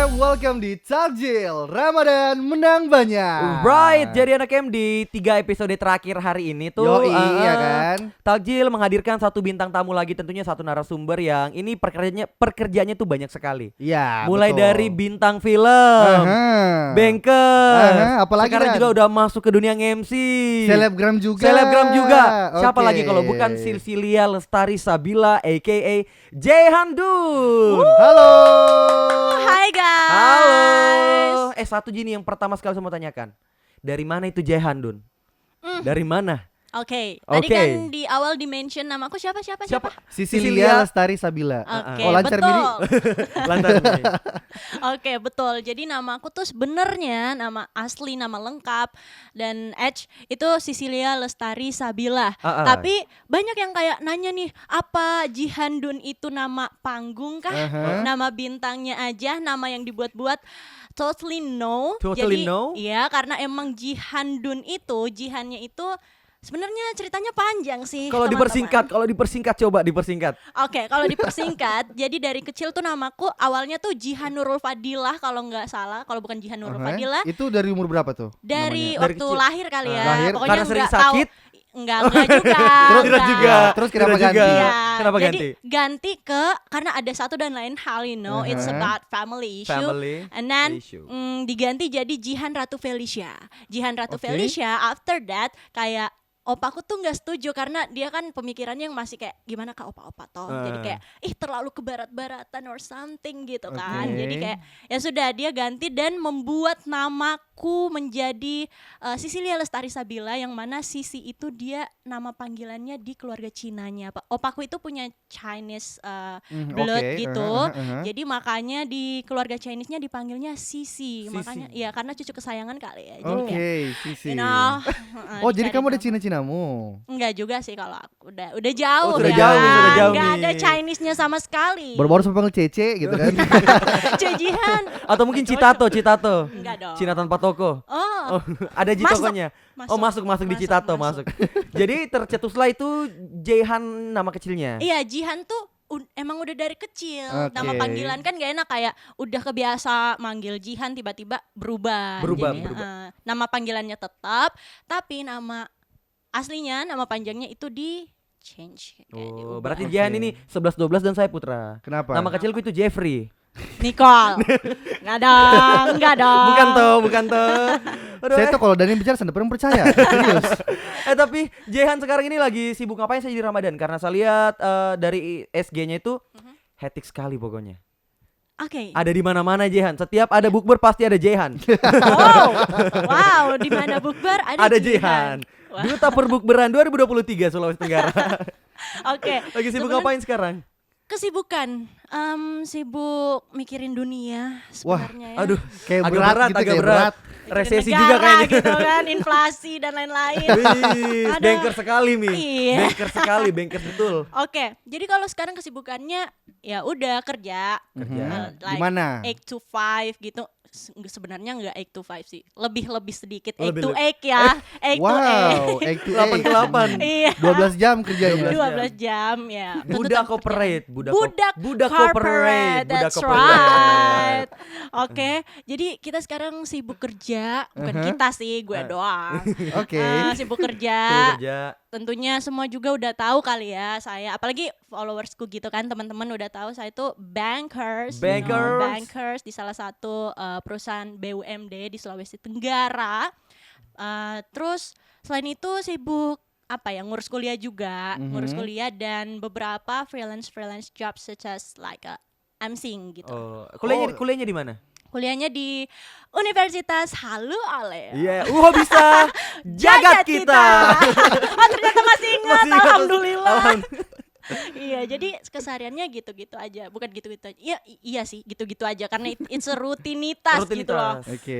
welcome di Takjil Ramadan Menang Banyak. Right, jadi anak M di 3 episode terakhir hari ini tuh Yoi, iya kan? Takjil menghadirkan satu bintang tamu lagi, tentunya satu narasumber yang ini pekerjaannya tuh banyak sekali. Iya, mulai betul. dari bintang film, bankers, apalagi sekarang kan? juga udah masuk ke dunia MC, Selebgram juga. Siapa Oke. lagi kalau bukan Silsilia Lestari Sabila aka Jehandun. Halo. Hai guys. Halo. Satu Gini yang pertama sekali saya mau tanyakan. Dari mana itu Jehandun? Dari mana? Oke. Tadi Oke. kan di awal di-mention nama aku siapa? Sisilia Lestari Sabila. Oke, Oh, lancar betul. Miri. Lantar nih. Oke, betul. Jadi nama aku tuh sebenarnya nama asli, nama lengkap dan Edge itu Sisilia Lestari Sabila. Tapi banyak yang kayak nanya nih, apa Jehandun itu nama panggung kah? Nama bintangnya aja, nama yang dibuat-buat? Totally no. Totally Jadi, no? Iya, karena emang Jehandun itu, jihannya itu sebenarnya ceritanya panjang sih. Kalau teman-teman. dipersingkat coba dipersingkat. Oke, kalau dipersingkat, jadi dari kecil tuh namaku awalnya tuh Jihan Nurul Fadilah kalau nggak salah, kalau bukan Jihan Nurul Fadilah. Itu dari umur berapa tuh? Dari Namanya? Dari waktu kecil. lahir kali ya. Lahir. Pokoknya Karena sering nggak tahu. sakit? Enggak juga. Terus enggak. juga. Terus kenapa Tidak ganti? juga. Iya. Kenapa Jadi ganti? ganti ke karena ada satu dan lain hal, you know, it's about family issue. Family And then issue. diganti jadi Jihan Ratu Felicia. Jihan Ratu Oke. Felicia after that kayak opaku tuh nggak setuju karena dia kan pemikirannya yang masih kayak gimana kak opa-opa toh. Jadi kayak terlalu ke barat-baratan or something gitu kan. Oke. Jadi kayak ya sudah dia ganti dan membuat namaku menjadi Sisilia Lestari Sabila, yang mana Sisi itu dia nama panggilannya di keluarga Cinanya. Opaku itu punya Chinese blood Oke. gitu. Jadi makanya di keluarga Chinese-nya dipanggilnya Sisi. Makanya ya karena cucu kesayangan kali ya. Jadi Oke, kayak Sisi. you know, Oh, jadi dicari kamu ada nama. Cina-Cinamu. Enggak juga sih kalau aku udah jauh Oh, sudah ya. jauh nih, sudah jauh Enggak nih. ada Chinese-nya sama sekali. Baru-baru sampai panggil Cece gitu kan. Cejihan. Atau mungkin Cocok. Citato. Enggak dong. Cina tanpa toko. Oh, Ada di Masuk. tokonya. Masuk. Oh, masuk di Masuk, Citato, masuk. masuk. Jadi tercetuslah itu Jehan nama kecilnya. iya, Jihan tuh emang udah dari kecil. Oke. Nama panggilan kan gak enak, kayak udah kebiasa manggil Jihan tiba-tiba berubah. Berubah. Nama panggilannya tetap, tapi nama aslinya, nama panjangnya itu di change. Kayak Oh, diubah. berarti Oke. Jehan ini 11-12 dan saya Putra. Kenapa? Nama kecilku itu Jeffrey. Nicole. Enggak dong. Bukan toh. Aduh, Saya tuh kalau Daniel bicara saya pernah percaya. Serius. tapi Jehan sekarang ini lagi sibuk ngapain saya di Ramadan? Karena saya lihat dari SG-nya itu hektik sekali pokoknya. Oke. Ada di mana-mana Jehan. Setiap ada bukber pasti ada Jehan. Wow, di mana bukber Ada Jehan. Wah. Duta Perbukberan 2023 Sulawesi Tenggara. Oke. Lagi sibuk Sebenarnya ngapain sekarang? Kesibukan, sibuk mikirin dunia sebenarnya ya. Aduh, Kayak agak berat berat, gitu, agak kayak berat. berat. Mikirin Resesi negara juga kayaknya. gitu kan, inflasi dan lain-lain. Wih, Ada. banker sekali Mi. Iya. Banker sekali, banker betul. Oke, jadi kalau sekarang kesibukannya ya udah kerja. Kerja. Di mana? 8 to 5 gitu. Sebenarnya enggak 8 to 5 sih. Lebih sedikit 8 Lebih- to 8 ya. 8 to 8. Wow, 8 to 8 ke 8. Iya. 12 jam kerjanya. 12 jam ya. Budak Tuntutan corporate, kerjaan. budak corporate, budak that's corporate. right. Oke, jadi kita sekarang sibuk kerja, bukan kita sih, gue doang. Oke. Sibuk kerja. Sibuk kerja. Tentunya semua juga udah tahu kali ya, saya apalagi followersku gitu kan, teman-teman udah tahu saya itu bankers, you know, Bankers. bankers di salah satu perusahaan BUMD di Sulawesi Tenggara. Terus selain itu sibuk apa ya, ngurus kuliah juga, ngurus kuliah dan beberapa freelance job such as like emceeing gitu. Oh, Oh. kuliahnya di mana? Kuliahnya di Universitas Halu Ale. Iya, bisa jagat kita. Oh, ternyata masih ingat. Masih ingat. Alhamdulillah. Alhamdulillah. Iya, jadi kesehariannya gitu-gitu aja. Bukan gitu-gitu aja. Iya sih, gitu-gitu aja karena it's a rutinitas gitu loh. Oke.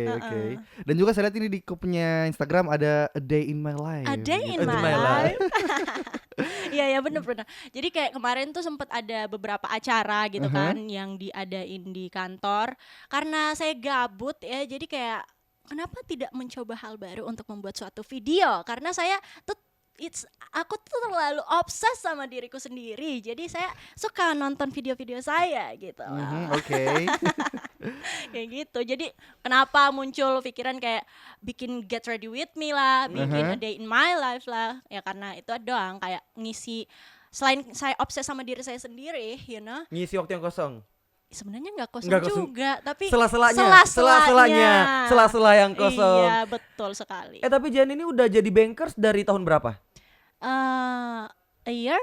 Dan juga saya lihat ini di punya Instagram ada a day in my life. A day in In my my life. Iya bener. Jadi kayak kemarin tuh sempat ada beberapa acara gitu kan yang diadain di kantor. Karena saya gabut ya, jadi kayak kenapa tidak mencoba hal baru untuk membuat suatu video? Karena saya tuh aku tuh terlalu obses sama diriku sendiri. Jadi saya suka nonton video-video saya gitu lah. Oke. Kayak gitu. Jadi kenapa muncul pikiran kayak bikin Get Ready With Me lah, bikin A Day in My Life lah. Ya karena itu doang, kayak ngisi, selain saya obses sama diri saya sendiri, Ngisi waktu yang kosong. sebenarnya nggak kosong Nggak kosong. juga, tapi Sela-selanya. Sela-sela yang kosong. Iya, betul sekali. Tapi Jihan ini udah jadi bankers dari tahun berapa? A year?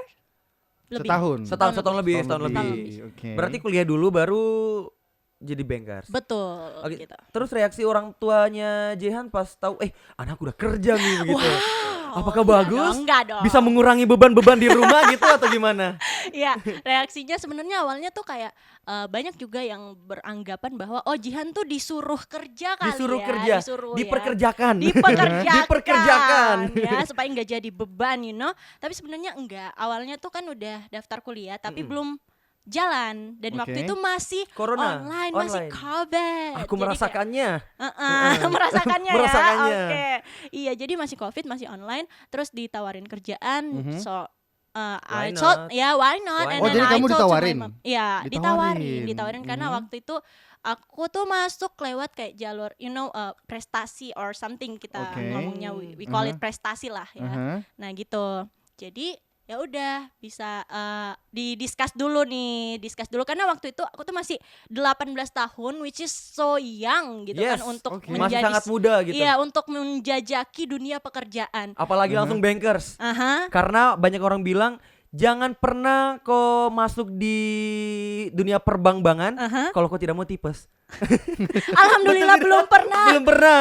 Lebih. Setahun lebih. Oke. Berarti kuliah dulu baru jadi bankers. Betul. Oke. Gitu. Terus reaksi orang tuanya Jihan pas tahu anakku udah kerja nih begitu. Apakah Enggak bagus? dong, enggak dong. Bisa mengurangi beban-beban di rumah gitu atau gimana? Iya, reaksinya sebenarnya awalnya tuh kayak banyak juga yang beranggapan bahwa Jihan tuh disuruh kerja kali Disuruh ya. kerja, Disuruh diperkerjakan. Dipekerjakan ya, supaya nggak jadi beban, Tapi sebenarnya enggak. Awalnya tuh kan udah daftar kuliah tapi belum jalan, dan waktu itu masih Corona, online, masih COVID. Aku merasakannya. Merasakannya Merasakannya. ya. Oke. Iya, jadi masih COVID, masih online, terus ditawarin kerjaan. So Why I thought, not? why not? Why And not? then jadi I kamu told to my ditawarin? mom. Iya, Ditawarin. ditawarin karena waktu itu aku tuh masuk lewat kayak jalur prestasi or something, kita Oke. ngomongnya we call it prestasi lah ya. Nah gitu. Jadi ya udah bisa discuss dulu karena waktu itu aku tuh masih 18 tahun, which is so young gitu kan, untuk masih sangat muda gitu. Iya, untuk menjajaki dunia pekerjaan. Apalagi langsung bankers. Karena banyak orang bilang jangan pernah kau masuk di dunia perbang-bangan kalau kau tidak mau tipes. Alhamdulillah belum pernah.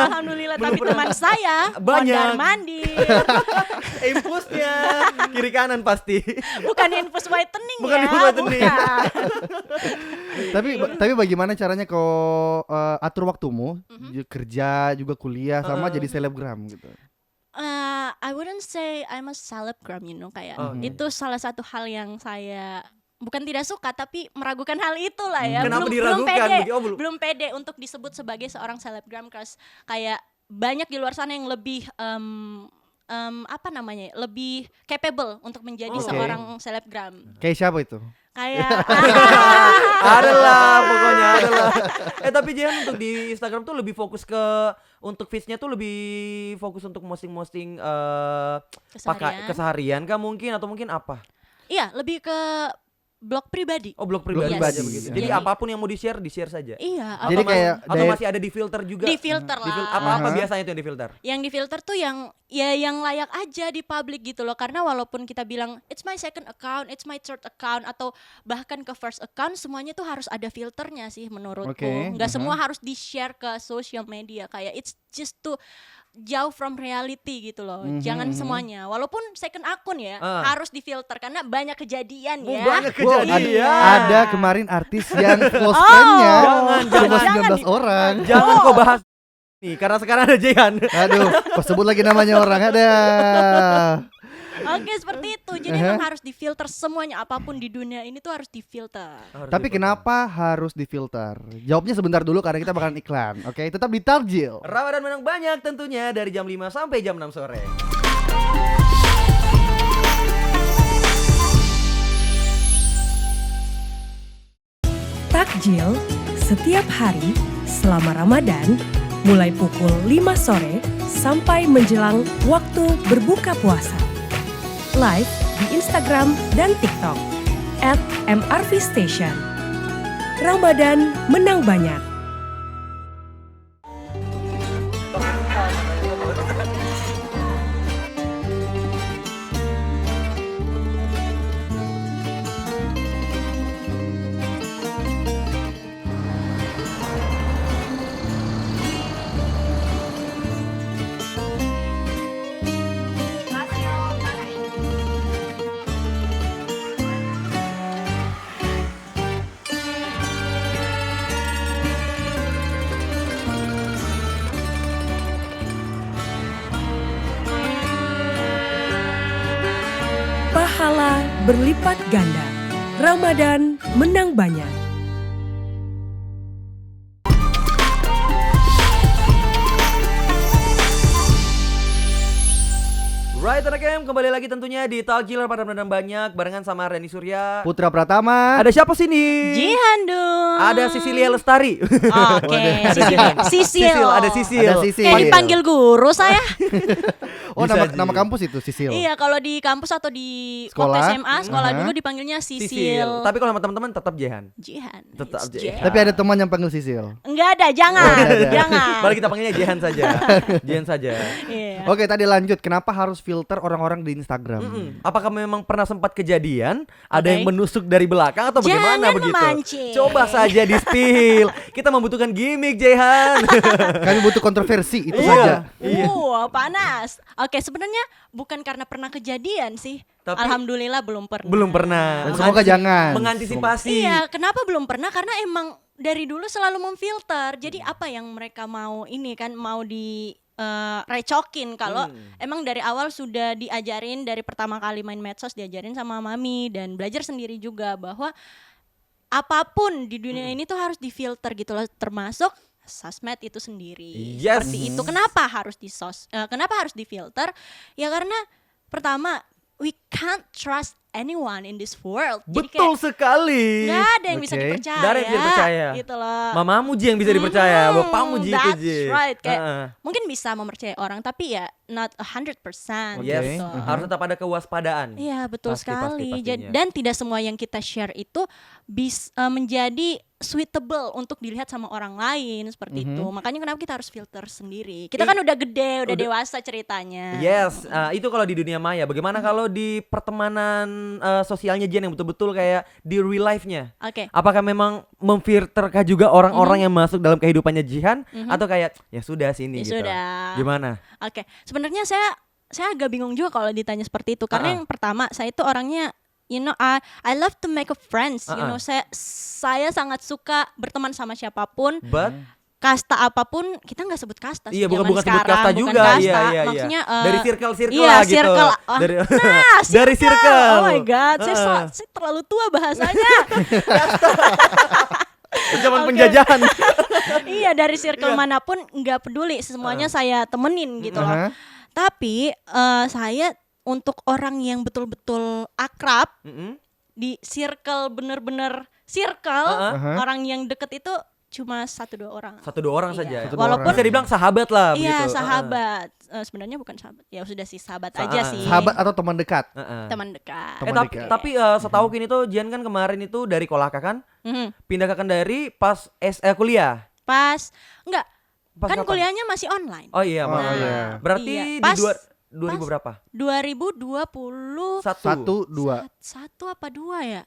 Alhamdulillah, tapi pernah. teman saya Banyak. mondar-mandir. Infusnya kiri kanan pasti. Bukan infus whitening Bukan ya. infus whitening. Tapi bagaimana caranya kau atur waktumu kerja juga kuliah sama jadi selebgram gitu? I wouldn't say I'm a celebgram, kayak itu salah satu hal yang saya bukan tidak suka tapi meragukan hal itulah ya. Kenapa belum diragukan? pede, Belum pede untuk disebut sebagai seorang selebgram, karena kayak banyak di luar sana yang lebih lebih capable untuk menjadi seorang selebgram. Kayak siapa itu? Kayak pokoknya adalah. Tapi Jihan untuk di Instagram tuh lebih fokus untuk feeds-nya tuh lebih fokus untuk posting keseharian kah mungkin, atau mungkin apa? Iya, lebih ke blog pribadi. Blog pribadi Yes. aja begitu. Jadi Jadi- apapun yang mau di-share saja. Iya, Jadi kayak atau masih ada di filter juga? di filter lah. Apa biasanya tuh yang di filter? Yang di filter tuh yang layak aja di public gitu loh, karena walaupun kita bilang it's my second account, it's my third account, atau bahkan ke first account, semuanya tuh harus ada filternya sih menurutku. Oke, Nggak semua harus di share ke social media, kayak it's just to jauh from reality gitu loh. Jangan semuanya, walaupun second akun ya harus difilter karena banyak kejadian ya. Banyak Wow, kejadian. ada kemarin artis yang close friend-nya cuma jangan 19 orang. Jangan kau bahas nih karena sekarang ada Jihan. Aduh, kok sebut lagi namanya orang, ada. Oke, seperti itu. Jadi emang harus difilter semuanya, apapun di dunia ini tuh harus difilter. Tapi kenapa harus difilter? Jawabnya sebentar dulu karena kita bakalan iklan. Oke, tetap di Takjil. Ramadan menang banyak tentunya dari jam 5 sampai jam 6 sore. Takjil setiap hari selama Ramadan mulai pukul 5 sore sampai menjelang waktu berbuka puasa. Live di Instagram dan TikTok @mrvstation. Ramadan menang banyak. Pahala berlipat ganda. Ramadan menang banyak. Hai Terekem, kembali lagi tentunya di Talkiller pada benar banyak barengan sama Reni Surya. Putra Pratama. Ada siapa sini? Jihan dong. Ada Sisilia Lestari. Oke, Sisil. Ada Sisil. Ada Sisil. Kayak dipanggil guru saya. Oh, Bisa nama kampus itu Sisil. Iya, kalau di kampus atau di Sekolah? waktu SMA, sekolah dulu dipanggilnya Sisil. Tapi kalau sama teman-teman tetap Jehan. Jihan. Tetap It's Jihan. Tapi ada teman yang panggil Sisil. Enggak ada, jangan. Oh, enggak ada. Jangan. Balik kita panggilnya Jehan saja. Jehan saja. Iya. Oke, tadi lanjut. Kenapa harus filter orang-orang di Instagram? Apakah memang pernah sempat kejadian ada Oke. yang menusuk dari belakang atau bagaimana Jangan begitu? memancing. Coba saja di spill. Kita membutuhkan gimmick Jehan. Kami butuh kontroversi itu Iya. saja. Panas. Oke, sebenarnya bukan karena pernah kejadian sih. Tapi- Alhamdulillah belum pernah. Belum pernah. Dan semoga jangan. Mengantisipasi. Iya, kenapa belum pernah? Karena emang dari dulu selalu memfilter. Jadi apa yang mereka mau ini kan mau di recokin kalau emang dari awal sudah diajarin dari pertama kali main medsos diajarin sama mami dan belajar sendiri juga bahwa apapun di dunia ini tuh harus difilter gitu loh, termasuk sosmed itu sendiri. Yes. Seperti itu. Kenapa harus kenapa harus difilter? Ya karena pertama we can't trust anyone in this world. Jadi Betul sekali. nggak ada yang bisa Oke. dipercaya. Nggak ada yang bisa dipercaya. Gitu loh. Mamamu Ji yang bisa dipercaya, bapakmu Ji itu That's Ji. right. Kayak Heeh. mungkin bisa mempercayai orang tapi ya not 100%. Yes, gitu. harus tetap ada kewaspadaan. Iya betul Pasti, sekali. pastinya. Dan tidak semua yang kita share itu menjadi suitable untuk dilihat sama orang lain seperti itu. Makanya kenapa kita harus filter sendiri. Kita kan udah gede, udah dewasa ceritanya. Yes, itu kalau di dunia maya. Bagaimana kalau di pertemanan sosialnya Jen yang betul-betul kayak di real life-nya? Oke. Apakah memang memfilterkah juga orang-orang yang masuk dalam kehidupannya Jihan atau kayak ya sudah sini Ya gitu. sudah. Gimana? Oke. Sebenarnya saya agak bingung juga kalau ditanya seperti itu karena yang pertama saya itu orangnya I love to make a friends. Saya sangat suka berteman sama siapapun. But Kasta apapun kita nggak sebut kasta sih iya bukan zaman sebut sekarang, kasta bukan juga. kasta. Iya. Maksudnya dari circle iya, lah gitu. circle. Dari Nah, dari circle. Oh my god, saya terlalu tua bahasanya. Zaman Oke. penjajahan. Iya, dari circle manapun nggak peduli, semuanya saya temenin gitu loh. Aha. Tapi saya untuk orang yang betul-betul akrab di circle bener-bener circle orang yang deket itu cuma 1-2 orang. 1-2 orang Iya. saja. Walaupun bisa dibilang sahabat lah iya begitu. sahabat. Sebenarnya bukan sahabat. Ya sudah sih sahabat aja sih. Sahabat atau teman dekat? Teman dekat. Teman Tapi, dekat. tapi setahu ini tuh Jian kan kemarin itu dari Kolaka kan Mhm. pindah ke Kendari pas kuliah. Pas enggak Pas kan kapan? kuliahnya masih online. Oh iya, Oh, maaf. iya. Berarti Iya. di Pas- 2000 berapa? 2021 Satu. 1, 2. apa 2 ya?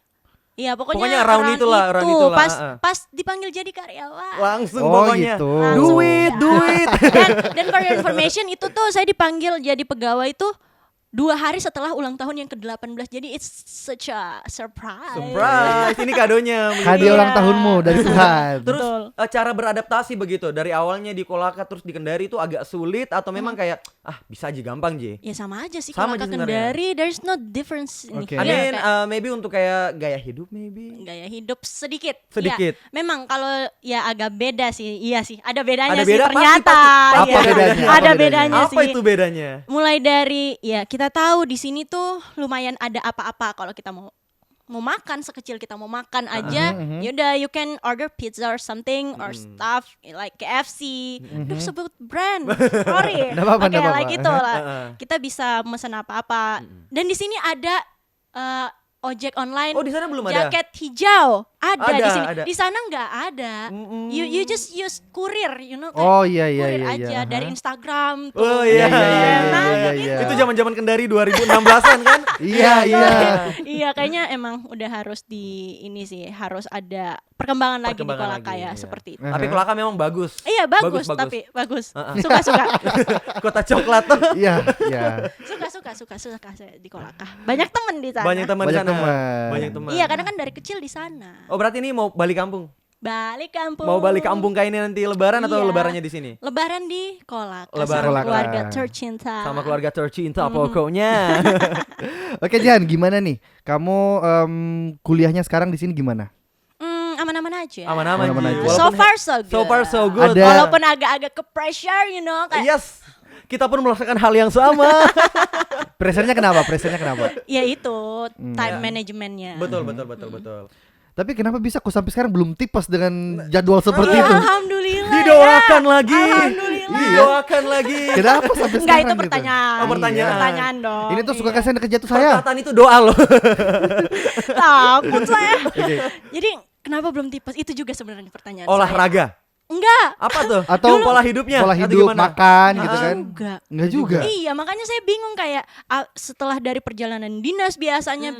Iya pokoknya, Pokoknya around itulah, around itulah, Pas dipanggil jadi karyawan. Langsung Oh, pokoknya. gitu. Langsung, Duit, ya. duit. Dan for your information itu tuh saya dipanggil jadi pegawai tuh 2 hari setelah ulang tahun yang ke-18. Jadi it's such a surprise. Surprise, ini kadonya. Hadiah Iya. ulang tahunmu dari Tuhan. Terus Betul. cara beradaptasi begitu dari awalnya di Kolaka terus di Kendari itu agak sulit atau memang kayak bisa aja gampang Ji? Ya sama aja sih Sama kalau aja ke sebenarnya. Kendari there's no difference in Oke. I here. mean, Kayak maybe untuk kayak gaya hidup maybe. gaya hidup sedikit. Sedikit. Ya, memang kalau ya agak beda sih. Iya sih, ada bedanya Ada sih beda, ternyata. pasti. Apa Iya. bedanya? Ada Apa bedanya sih. Apa itu bedanya? Mulai dari ya kita tahu di sini tuh lumayan ada apa-apa kalau kita mau makan sekecil kita mau makan aja yaudah you can order pizza or something or stuff like KFC udah sebut brand sorry Nggak apa-apa, oke nggak like apa-apa. itu lah kita bisa pesan apa-apa dan di sini ada ojek online Oh, di sana belum ada? jaket hijau ada Ada, di sini ada. di sana nggak ada you just use kurir kayak Oh iya iya kurir iya. aja iya. dari Instagram tuh. Oh iya, Iya, iya, Nah, iya, gitu. iya. Itu zaman-zaman Kendari 2016-an kan? Iya iya. Iya kayaknya emang udah harus di ini sih harus ada perkembangan lagi di Perkembangan Kolaka lagi, ya iya. seperti itu. Tapi Kolaka memang bagus. Iya bagus tapi bagus. Suka Kota coklat tuh. Iya iya. suka saya di Kolaka. Banyak temen di sana. Banyak teman di Banyak sana. teman. Banyak teman. Iya kadang kan dari kecil di sana. Oh, berarti ini mau balik kampung? Balik kampung. Mau balik kampung kayak ini nanti lebaran atau Iya. lebarannya di sini? Lebaran di Kolaka. Lebaran sama Kolaka. keluarga tercinta. Sama keluarga tercinta pokoknya. Oke Jan, gimana nih? Kamu kuliahnya sekarang di sini gimana? Aman-aman aja. Aman-aman Aman-aman Ji. aja. So far so good. So far so good. Ada- Walaupun agak-agak ke pressure, kayak Yes. Kita pun merasakan hal yang sama. Pressure-nya kenapa? Ya itu time Ya. managementnya. Betul. Tapi kenapa bisa kok sampai sekarang belum tipes dengan jadwal seperti itu? Alhamdulillah. Didoakan lagi. Alhamdulillah. Didoakan lagi. Kenapa sampai Enggak, sekarang itu gitu? pertanyaan. Oh, pertanyaan. Pertanyaan dong. Ini tuh suka iya. kasihan kerja tuh saya. Perkataan itu doa loh. Takut saya. Oke. Jadi kenapa belum tipes? Itu juga sebenarnya pertanyaan Olahraga. Enggak. Apa tuh? Atau pola hidupnya? Pola Atau hidup, gimana? makan gitu kan? Enggak juga. Iya, makanya saya bingung kayak setelah dari perjalanan dinas biasanya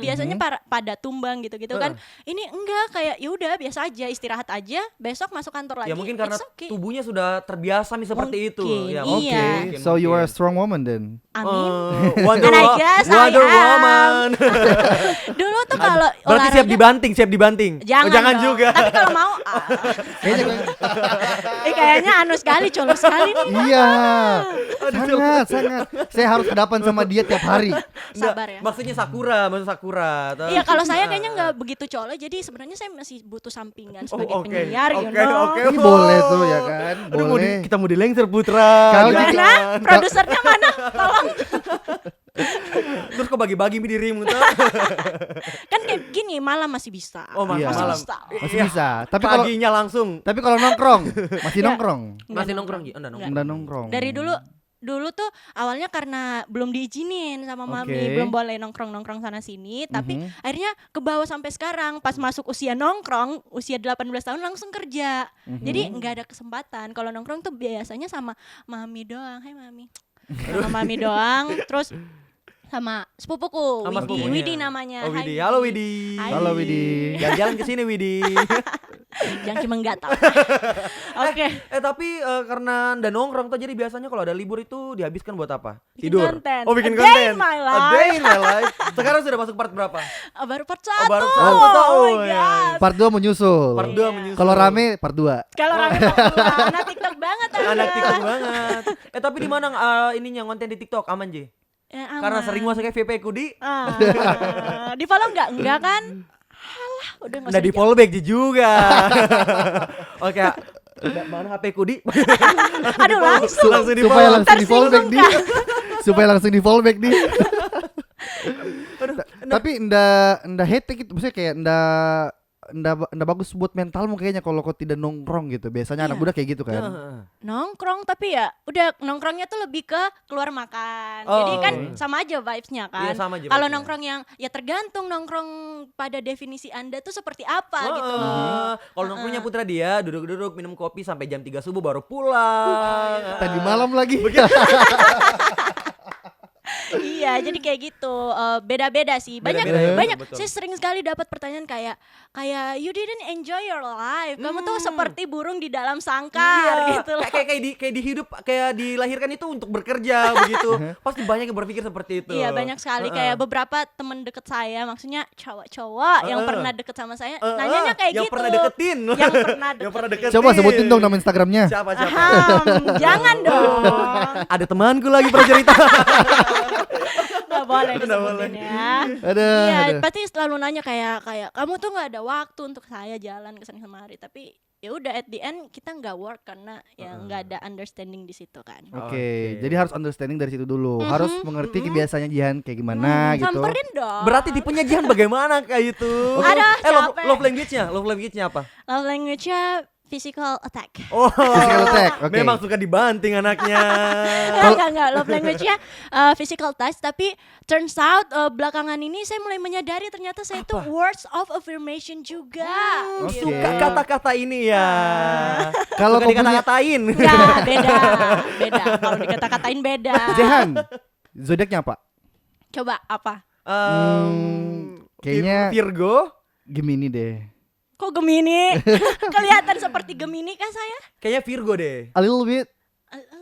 pada tumbang gitu-gitu kan. Ini enggak, kayak ya udah biasa aja, istirahat aja, besok masuk kantor lagi. Ya mungkin karena It's okay. tubuhnya sudah terbiasa nih seperti itu. Mungkin, Ya, iya. mungkin, So you are a mungkin. strong woman then. Amin. Wonder, And I guess I Wonder am. Woman. Dulu tuh kalau Berarti siap dibanting. Jangan dong. juga. Tapi kalau mau kayaknya anu sekali, colok sekali nih. Iya. Sangat. Saya harus hadapan sama dia tiap hari. Sabar ya. Maksudnya Sakura. Iya, kalau saya kayaknya nggak begitu colok, jadi sebenarnya saya masih butuh sampingan sebagai oke. penyiar, you Oke, know. oke. Ini boleh tuh ya kan? Aduh, Boleh. kita mau dilengser Putra. Kau Jangan. Mana? Produsernya mana? Tolong. Terus kok bagi-bagi dirimu tuh? Kan kayak gini, malam masih bisa. Oh, Iya. Masih malam. bisa. Masih Iya. bisa. Paginya langsung. Tapi kalau nongkrong, masih Ya. nongkrong. Masih nongkrong, Ji? Enggak nongkrong. Udah nongkrong. Dari dulu tuh awalnya karena belum diizinin sama mami, Oke. belum boleh nongkrong sana sini, tapi akhirnya ke bawah sampai sekarang. Pas masuk usia nongkrong, usia 18 tahun langsung kerja. Jadi nggak ada kesempatan. Kalau nongkrong tuh biasanya sama mami doang. Hai mami. Sama mami doang, terus sama sepupuku, Sama Widi. sepupunya. Widi namanya. Oh, Hai, Widi. Halo, Widi. Hai. Halo Widi. Jalan-jalan ke sini, Widi. Jangan cuma nggak tahu. Oke. Tapi karena ndak nongkrong tuh, jadi biasanya kalau ada libur itu dihabiskan buat apa? Bikin Tidur. konten. Oh, bikin A day konten. in my A life. day in my life. Sekarang sudah masuk part berapa? Baru part 1. baru Oh, satu. my Oh, ya. god. Part 2 menyusul. Part 2 menyusul. Kalau rame part 2. Kalau rame part 2, anak TikTok banget Anda. Anak TikTok banget. Tapi di mana ininya konten di TikTok aman, Ji? Ya, aman. Karena sering masuknya VP Kudi. Di follow enggak? Enggak kan? Halah, udah enggak Nggak di follow back Ji juga. Oke. Mana HP Kudi? Aduh, langsung. Langsung di Supaya follow. langsung di follow back Tersinggung, dia. Supaya langsung di follow back dia. Tapi nda hate gitu, maksudnya kayak nda bagus buat mentalmu kayaknya kalau kau tidak nongkrong gitu. Biasanya anak Iya. muda kayak gitu kan. Nongkrong, tapi ya udah nongkrongnya tuh lebih ke keluar makan. Oh. Jadi kan sama aja vibes-nya kan. Iya, sama aja Kalau vibes-nya. nongkrong yang ya tergantung nongkrong pada definisi Anda tuh seperti apa gitu. Kalau nongkrongnya Putra dia duduk-duduk minum kopi sampai jam 3 subuh baru pulang. Tadi malam lagi. Iya, jadi kayak gitu. Beda-beda sih. Banyak Beda-beda, banyak. betul. Saya sering sekali dapat pertanyaan kayak you didn't enjoy your life. Kamu tuh seperti burung di dalam sangkar gitu loh. Kayak di hidup kayak dilahirkan itu untuk bekerja begitu. Pasti banyak yang berpikir seperti itu. Iya, banyak sekali. Kayak beberapa temen deket saya, maksudnya cowok-cowok yang pernah deket sama saya, nanyanya kayak yang gitu. pernah deketin. Yang pernah Yang pernah deketin. deketin. Coba sebutin dong nama Instagramnya. Siapa? Jangan dong. Ada temanku lagi bercerita. Gak boleh Nggak disebutin ya. Iya, pasti selalu nanya kayak kamu tuh nggak ada waktu untuk saya jalan ke sana kemari. Tapi ya udah, at the end kita nggak work karena ya nggak ada understanding di situ kan. Oke, jadi harus understanding dari situ dulu. Harus mengerti kebiasaannya Jihan kayak gimana gitu. Samperin dong. Berarti tipenya Jihan bagaimana kayak itu? Ada, capek. Love language-nya apa? Love language-nya physical attack. Oh, Physical attack, oke. memang suka dibanting anaknya. Enggak. Love language-nya physical touch. Tapi turns out belakangan ini saya mulai menyadari ternyata saya itu words of affirmation juga. Oke. Suka kata-kata ini ya. Kalau Suka kau punya dikata-katain. Enggak, beda. Kalau dikata-katain beda. Jihan, zodiaknya apa? Coba apa? Kayaknya Virgo. Gemini deh. Kok Gemini? Kelihatan seperti Gemini kan saya? Kayaknya Virgo deh. A little bit.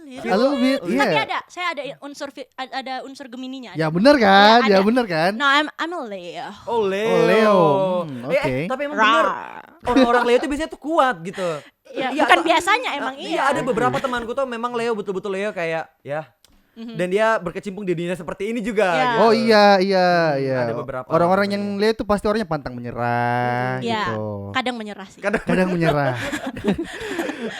A little bit, Tapi iya. saya ada unsur Gemininya. Ya bener kan? Iya, Ya ada. bener kan? No, I'm a Leo. Oh, Leo. Oh, Leo. Oke. Tapi emang bener. Orang-orang Leo itu biasanya tuh kuat gitu. Ya, Iya, bukan biasanya emang Iya, ada beberapa temanku tuh memang Leo, betul-betul Leo kayak ya. Dan dia berkecimpung di dunia seperti ini juga. Ya. gitu. Oh iya. ada beberapa Orang-orang orang yang lihat tuh pasti orangnya pantang menyerah Ya, gitu. kadang menyerah sih. Kadang menyerah.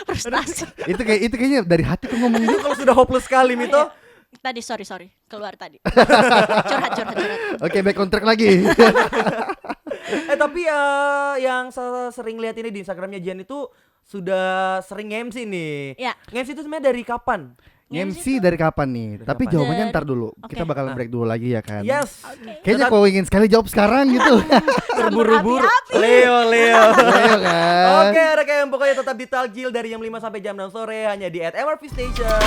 Frustasi. itu kayaknya dari hati tuh ngomong Itu gitu. kalau sudah hopeless sekali Mito, tadi sorry keluar tadi. curhat. Oke, back on track lagi. Tapi yang sering lihat ini di Instagramnya Jian itu sudah sering MC nih. Ya. MC itu sebenarnya dari kapan? MC dari kapan nih? Tapi kapan? jawabannya Dari- ntar dulu. Oke. Kita bakalan break dulu lagi ya kan. Yes. Kayaknya Tetap- kau ingin sekali jawab sekarang gitu. Terburu-buru. Leo. Ayo kan. Oke, rekan pokoknya tetap di Taljil dari jam 5 sampai jam 6 sore hanya di @MRV Station.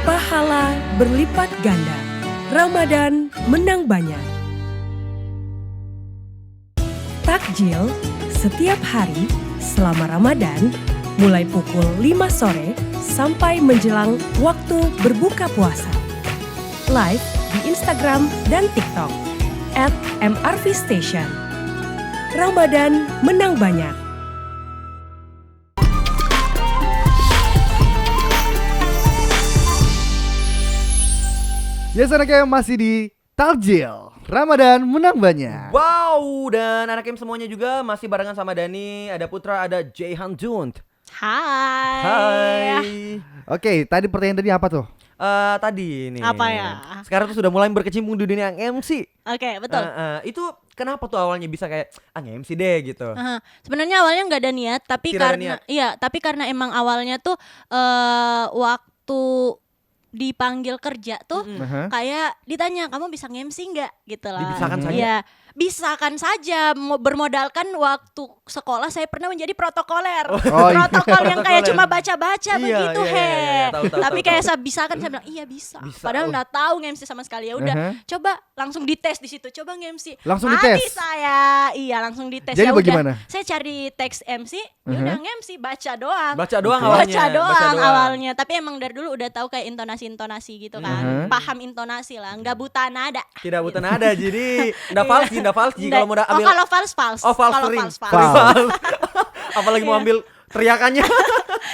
Pahala berlipat ganda. Ramadan menang banyak. Takjil setiap hari selama Ramadan mulai pukul 5 sore sampai menjelang waktu berbuka puasa. Live di Instagram dan TikTok @MRVStation. Ramadan menang banyak. Ya anaknya masih di Taljil. Ramadan menang banyak. Wow, dan anak M semuanya juga masih barengan sama Dani, ada Putra, ada Jayhan Junt. Hai. Oke, tadi pertanyaan tadi apa tuh? Tadi nih. Apa ya? Sekarang tuh sudah mulai berkecimpung di dunia MC. Oke, betul. Itu kenapa tuh awalnya bisa kayak MC deh gitu? Sebenarnya awalnya nggak ada niat, tapi Tidak ada karena niat. tapi karena emang awalnya tuh waktu dipanggil kerja tuh kayak ditanya kamu bisa nge-MC nggak gitu lah. Dibisakan saja? Iya, bisakan saja. Bermodalkan waktu sekolah saya pernah menjadi protokoler. Protokol yang kayak cuma baca-baca Iya, begitu iya, tahu, Tapi tahu. kayak saya bisakan, saya bilang iya bisa. Padahal nggak tahu nge-MC sama sekali. Ya udah, coba langsung dites di situ. Coba nge-MC. Langsung Mati dites? saya. Iya, langsung dites. Jadi Ya udah, bagaimana? saya cari teks MC, ya udah nge-MC baca doang. Baca doang Oke. awalnya. Baca doang awalnya, tapi emang dari dulu udah tahu kayak intonasi gitu kan. Mhm. Paham intonasi lah, nggak buta nada. Tidak buta nada, jadi ndak falsi kalau mau ambil. kalau false. Oh, false Kalau ring. false. False. Apalagi mau Iya. ambil teriakannya.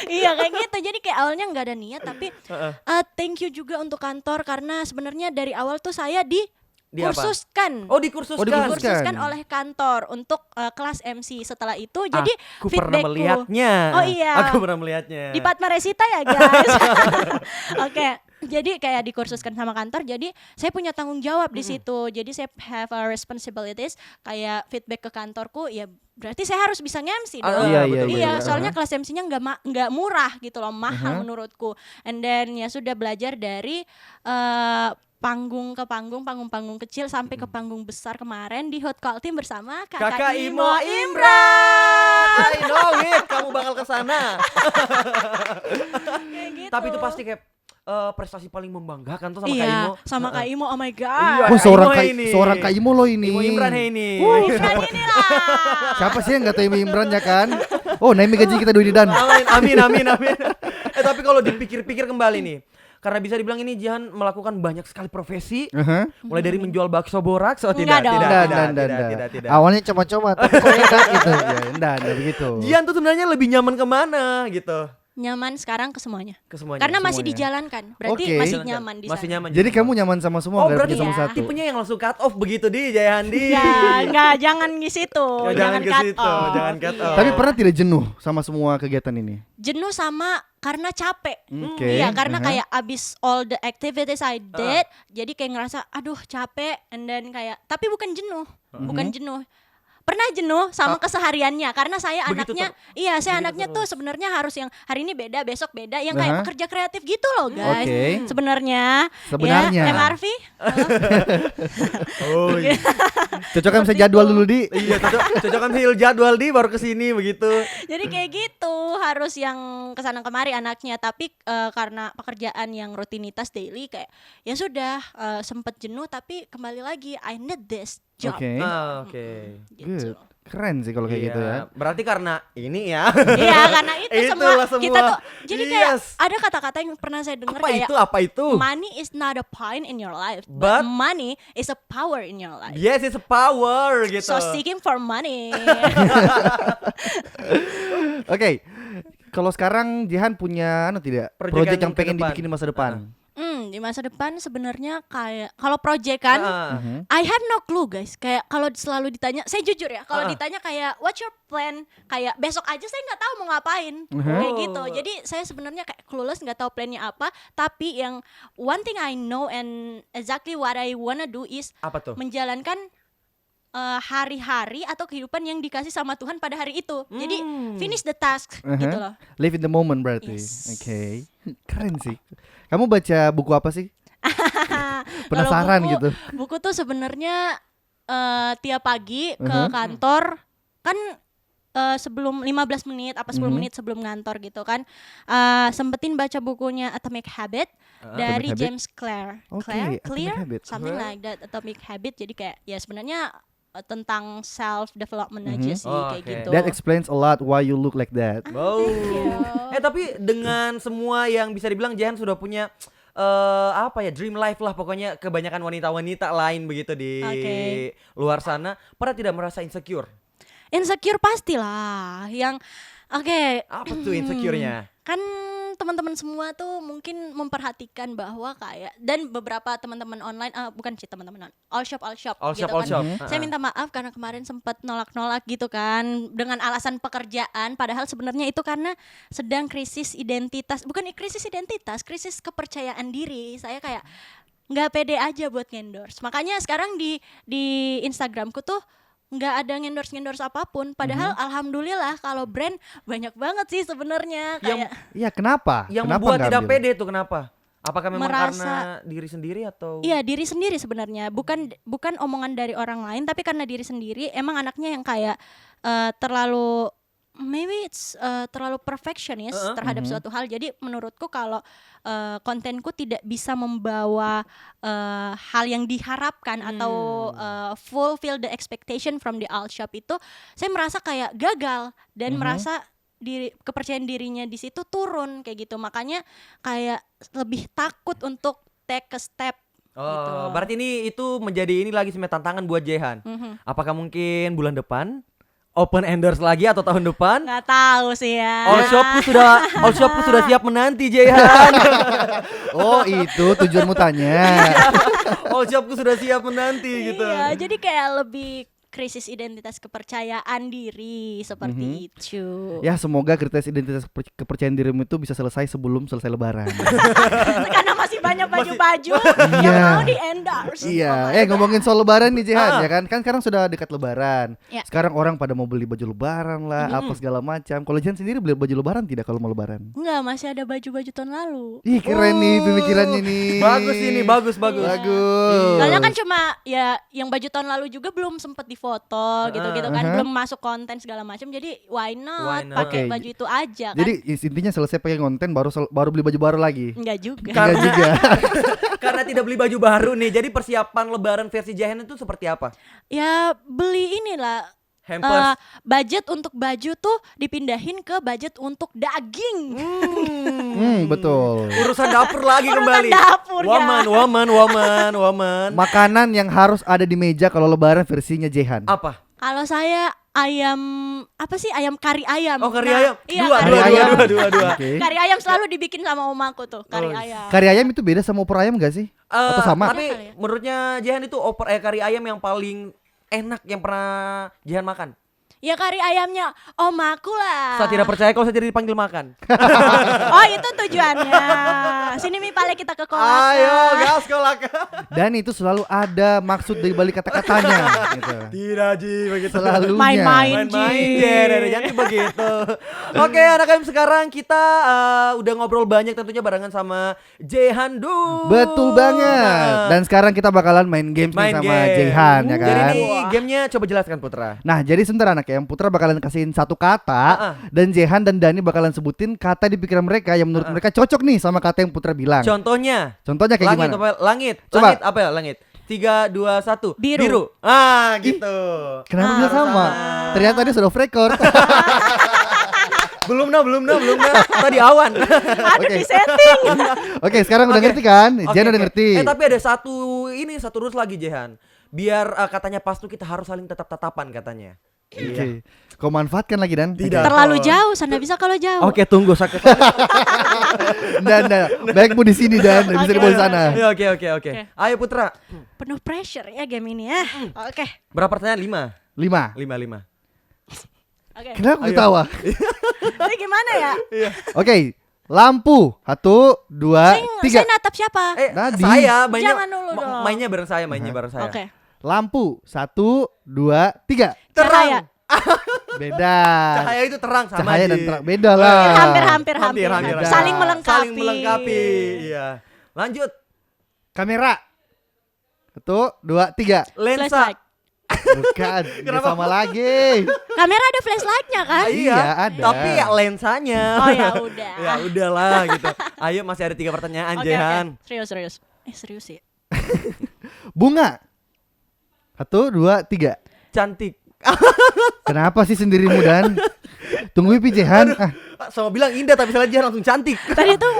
Iya kayak gitu. Jadi kayak awalnya nggak ada niat, tapi thank you juga untuk kantor karena sebenarnya dari awal tuh saya Di apa? kursuskan. Oh, dikursuskan. Dikursuskan oleh kantor untuk kelas MC. Setelah itu jadi Aku pernah feedbackku. melihatnya. Oh iya. Aku pernah melihatnya. Di Padma Resita ya guys. Oke, jadi kayak dikursuskan sama kantor, jadi saya punya tanggung jawab di situ. Jadi saya have a responsibilities kayak feedback ke kantorku, ya berarti saya harus bisa nge-MC dong. Iya, betul, iya. betul. Soalnya kelas MC-nya nggak murah gitu loh, mahal menurutku. And then ya sudah belajar dari panggung ke panggung, panggung kecil sampai ke panggung besar kemarin di Hot Call Team bersama Kakak Imo Imran. I know it, kamu bakal ke sana. Kayak gitu. Tapi itu pasti kayak prestasi paling membanggakan tuh sama Kak iya, Imo. sama Kak Imo, oh my god. Iya. Oh, Imo ini. seorang Kak Imo lo ini. Imo Imran ini. Imran inilah. Siapa sih yang gak tahu Imo Imran ya kan? Oh, naik gaji kita dulu dan. Amin. Tapi kalau dipikir-pikir kembali nih, karena bisa dibilang ini Jihan melakukan banyak sekali profesi, mulai dari menjual bakso boraks. Oh Enggak dong. tidak. Awalnya coba-coba, tapi kok enak gitu. Ya, enggak begitu. Jihan tuh sebenarnya lebih nyaman kemana gitu? Nyaman sekarang ke semuanya. Ke semuanya. Karena masih semuanya. dijalankan. Berarti Oke. masih nyaman di sana. Masih nyaman. Jadi kamu nyaman sama semua, Oh, nggak berarti punya sama iya. satu. tipenya yang langsung cut off begitu di Jayhandi. Enggak, jangan di situ. Ya, jangan ke cut situ, off. jangan cut off. Tapi pernah tidak jenuh sama semua kegiatan ini? Jenuh sama karena capek. Oke. Iya, karena kayak abis all the activities I did, jadi kayak ngerasa aduh capek, and then kayak tapi bukan jenuh. Bukan jenuh. pernah jenuh sama kesehariannya karena saya Begitu anaknya saya anaknya tuh sebenarnya harus yang hari ini beda besok beda yang kayak pekerja kreatif gitu loh guys. Sebenarnya ya, MRV Cocokkan bisa jadwal dulu di. Iya, cocokkan jadwal di baru kesini begitu. jadi kayak gitu harus yang kesana kemari anaknya tapi karena pekerjaan yang rutinitas daily kayak ya sudah sempet jenuh tapi kembali lagi I need this job. Oke. Gitu. Good. Keren sih kalau kayak gitu ya. Berarti karena ini ya. Iya karena itu Itulah semua kita tuh jadi kayak Yes. ada kata-kata yang pernah saya dengar kayak Apa itu? money is not a point in your life but money is a power in your life. Yes, it's a power gitu. So seeking for money. Oke. Kalau sekarang Jehan punya tidak project yang pengen dibikin di masa depan? Di masa depan sebenarnya kayak kalau project kan I have no clue guys. Kayak kalau selalu ditanya, saya jujur ya, kalau ditanya kayak what's your plan? Kayak besok aja saya nggak tahu mau ngapain. Kayak gitu. Jadi saya sebenarnya kayak clueless, nggak tahu plannya apa, tapi yang one thing I know and exactly what I wanna do is apa tuh? menjalankan hari-hari atau kehidupan yang dikasih sama Tuhan pada hari itu. Jadi finish the task gitu loh. Live in the moment berarti. Yes. Oke. Keren sih. Kamu baca buku apa sih? Penasaran Kalau gitu. Buku tuh sebenarnya tiap pagi ke kantor kan sebelum 15 menit apa 10 menit sebelum kantor gitu kan. Sempetin baca bukunya Atomic Habit dari Habit? James Clear. Oke, Atomic Habit. Something like that, Atomic Habit. Jadi kayak ya sebenarnya tentang self development aja sih kayak gitu. That explains a lot why you look like that. Tapi dengan semua yang bisa dibilang Jehan sudah punya dream life lah pokoknya kebanyakan wanita-wanita lain begitu di luar sana, pernah tidak merasa insecure? Insecure pastilah. Yang apa tuh insecure-nya? Kan teman-teman semua tuh mungkin memperhatikan bahwa kayak dan beberapa teman-teman online bukan sih teman-teman all shop gitu kan. Saya minta maaf karena kemarin sempat nolak-nolak gitu kan dengan alasan pekerjaan, padahal sebenarnya itu karena sedang krisis identitas, bukan krisis identitas, krisis kepercayaan diri. Saya kayak nggak pede aja buat endorse. Makanya sekarang di Instagramku tuh nggak ada ngendorse apapun, padahal alhamdulillah kalau brand banyak banget sih sebenarnya kayak. Iya, kenapa? Yang kenapa membuat tidak ambil? pede itu kenapa? Apakah memang karena diri sendiri atau? Iya, diri sendiri sebenarnya, bukan omongan dari orang lain, tapi karena diri sendiri. Emang anaknya yang kayak terlalu maybe it's terlalu perfectionist terhadap suatu hal. Jadi menurutku kalau kontenku tidak bisa membawa hal yang diharapkan atau fulfill the expectation from the alt shop itu, saya merasa kayak gagal dan merasa kepercayaan dirinya di situ turun kayak gitu. Makanya kayak lebih takut untuk take a step. Gitu. Berarti itu menjadi lagi sebenarnya tantangan buat Jehan. Apakah mungkin bulan depan open endorse lagi atau tahun depan? Nggak tahu sih ya. All shopku sudah siap menanti Jehan. Oh, itu tujuanmu tanya. All shopku sudah siap menanti gitu. Iya, jadi kayak lebih krisis identitas kepercayaan diri seperti itu. Ya, semoga krisis identitas kepercayaan dirimu itu bisa selesai sebelum selesai lebaran. Karena masih banyak baju-baju yang mau di endorse. Iya, ngomongin soal lebaran nih Jehan, ya kan? Kan sekarang sudah dekat lebaran. Sekarang orang pada mau beli baju lebaran lah, apa segala macam. Kalau Jehan sendiri beli baju lebaran tidak kalau mau lebaran? Enggak, masih ada baju-baju tahun lalu. Ih, keren nih pemikirannya nih. Bagus ini, bagus. Soalnya kan cuma ya yang baju tahun lalu juga belum sempet difoto gitu-gitu kan, belum masuk konten segala macam. Jadi why not pakai baju itu aja kan. Jadi intinya selesai pakai konten baru beli baju baru lagi. Enggak juga. Karena tidak beli baju baru nih. Jadi persiapan lebaran versi Jehan itu seperti apa? Ya beli inilah hampers. Budget untuk baju tuh dipindahin ke budget untuk daging. Betul. Urusan dapur lagi kembali. Dapur, Woman. Makanan yang harus ada di meja kalau lebaran versinya Jehan. Apa? Kalau saya ayam kari ayam. Oh, kari ayam. Iya, Dua. Okay. Kari ayam selalu dibikin sama omaku tuh, kari ayam. Kari ayam itu beda sama opor ayam gak sih? Atau sama? Tapi menurutnya Jehan itu kari ayam yang paling enak yang pernah Jehan makan. Ya kari ayamnya omaku lah. Saya tidak percaya kalau saya jadi dipanggil makan. Oh, itu tujuannya. Sini Mi Pale kita ke kolak. Ayo, gaskol Dan itu selalu ada maksud dari balik kata-katanya gitu. Tidak Ji begitu. Selalunya. Main-main. Jangan begitu. Oke, anak-anak sekarang kita udah ngobrol banyak tentunya barengan sama Jehandu. Betul banget. Dan sekarang kita bakalan main games nih sama Jehan ya kan. Jadi ini gamenya coba jelaskan Putra. Nah, jadi sebentar anak ya, Putra bakalan kasihin satu kata dan Jehan dan Dani bakalan sebutin kata di pikiran mereka yang menurut mereka cocok nih sama kata yang Putra bilang. Contohnya Kayak langit, gimana? Langit. Coba. Langit apa ya? Langit. 3, 2, 1. Biru. Gitu. Kenapa bisa sama? Ternyata dia sudah off record. Belum nah. Tadi awan. Ada di setting. Oke, sekarang udah ngerti kan? Jehan udah ngerti. Tapi ada satu rules lagi Jehan. Biar katanya pas tuh kita harus saling tetap-tatapan katanya. Oke. Kau manfaatkan lagi Dan? Tidak. Terlalu jauh, Sana bisa kalau jauh. Oke, tunggu sakit. Dan baikmu di sini Dan, bisa dibawa sana. Oke. Ayo Putra. Penuh pressure ya game ini ya. Oke. Berapa pertanyaan? 5. 5. Oke. Kenapa ketawa? Ini gimana ya? Oke, lampu. 1, 2, 3. Saya natap siapa? Tadi. Saya mainnya Jangan dulu dong. mainnya bareng saya. Oke. Lampu. 1, 2, 3. Cahaya. Beda. Cahaya itu terang sama Cahaya dan Ji. terang beda lah. Hampir. Hampir. Saling melengkapi. Saling melengkapi. Iya. Lanjut. Kamera. 1, 2, 3. Lensa. Flashlight. Bukan. Nggak sama lagi. Kamera ada flashlightnya kan? Iya, ada. Tapi ya lensanya. Oh ya udah. Ya udahlah gitu. Ayo masih ada 3 pertanyaan Oke. Jehan. Serius. Serius sih. Bunga. 1, 2, 3. Cantik. Kenapa sih sendirimu Dan? Tunggu Pi Jehan. Sama bilang indah tapi salah Jehan langsung cantik. Tadi tuh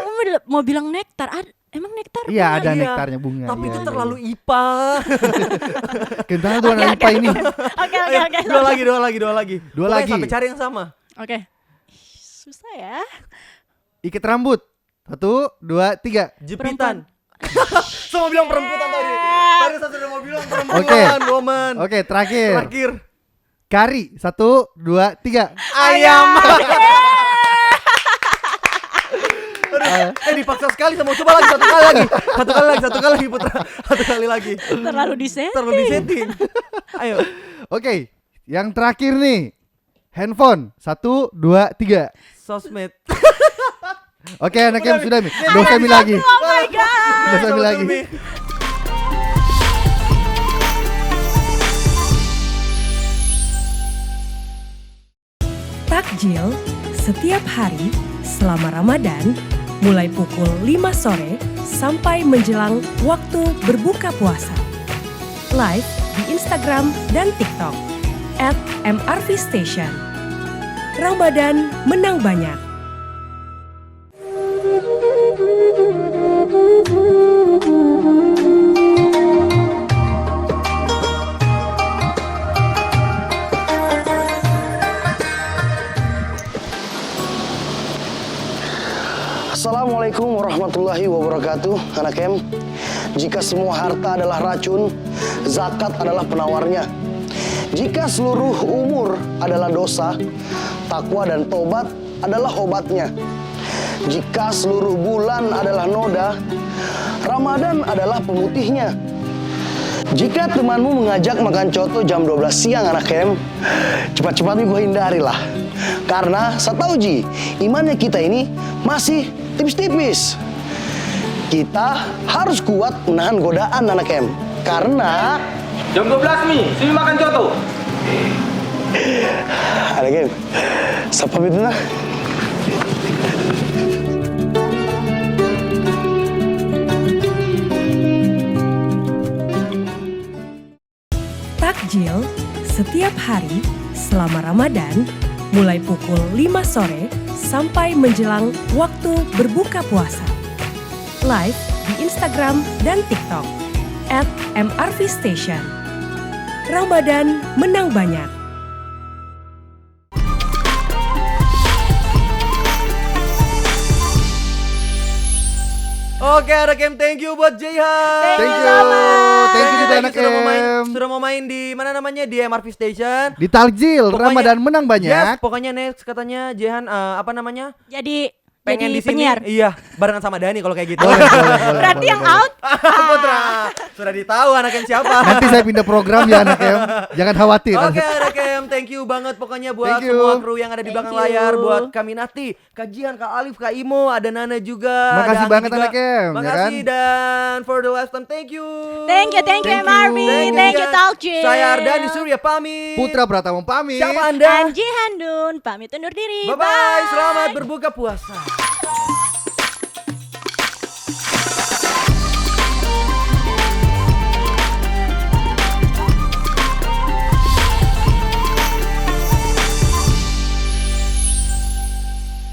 mau bilang nektar. Emang nektar? Iya, ada Iya. nektarnya bunga. Tapi Iya, itu iya, terlalu iya. IPA. Kental tuh anak IPA ini. Oke. Dua lagi. Dua Pokoknya lagi. sampai cari yang sama. Oke. Susah ya. Ikat rambut. 1, 2, 3. Jepitan. Sama bilang perempuan tadi. Tadi saya sudah mau bilang perempuan, Oke. woman. Oke, terakhir. Terakhir. Kari. 1, 2, 3. Ayam. Dipaksa sekali sama coba lagi satu kali lagi Putra. Satu kali lagi. Terlalu disetting. Terlalu disetting. Ayo. Oke, yang terakhir nih. Handphone. 1, 2, 3. Sosmed. Oke, anak yang sudah Mi. Nggak usah Mi lagi. Oh my god. Nggak usah Mi lagi. Takjil setiap hari selama Ramadan mulai pukul 5 sore sampai menjelang waktu berbuka puasa. Live di Instagram dan TikTok @mrvstation. Ramadan menang banyak. Assalamualaikum warahmatullahi wabarakatuh. Anak em, jika semua harta adalah racun, zakat adalah penawarnya. Jika seluruh umur adalah dosa, takwa dan tobat adalah obatnya. Jika seluruh bulan adalah noda, Ramadan adalah pemutihnya. Jika temanmu mengajak makan coto jam 12 siang anak em, cepat-cepat gue hindarilah. Karena satauji, imannya kita ini masih tipis-tipis. Kita harus kuat menahan godaan anak em. Karena jam 12 Mi, sini makan coto. anak em, siapa itu nah? Takjil setiap hari selama Ramadan mulai pukul 5 sore sampai menjelang waktu berbuka puasa. Live di Instagram dan TikTok @mrvstation. Ramadan menang banyak. Oke, ada game thank you buat Jehan. Thank you. Thank you juga anak em. Sudah mau main di mana namanya di MRV Station. Di Takjil, Pokoknya- Ramadan menang banyak. Yes, pokoknya next katanya Jehan apa namanya? Jadi pengen jadi di sini. penyiar. Iya, barengan sama Dani kalau kayak gitu. Berarti yang out Putra, sudah ditahu anaknya siapa. Nanti saya pindah program ya anak em. Jangan khawatir. Oke, anak em, thank you banget pokoknya buat Thank you. semua kru yang ada di Thank belakang you. layar, buat Kaminati, Kajian, Kak Alif, Kak Imo, ada Nana juga. Makasih ada Anggi banget, juga. anak em, ya Makasih kan? dan for the last time, thank you. Thank you Thank you. MRV, thank you ya. Talkjin. Saya Ardani Surya pamit. Putra Pratama pamit. Siapa Anda? Anji Handun, pamit undur diri. Bye bye, selamat berbuka puasa.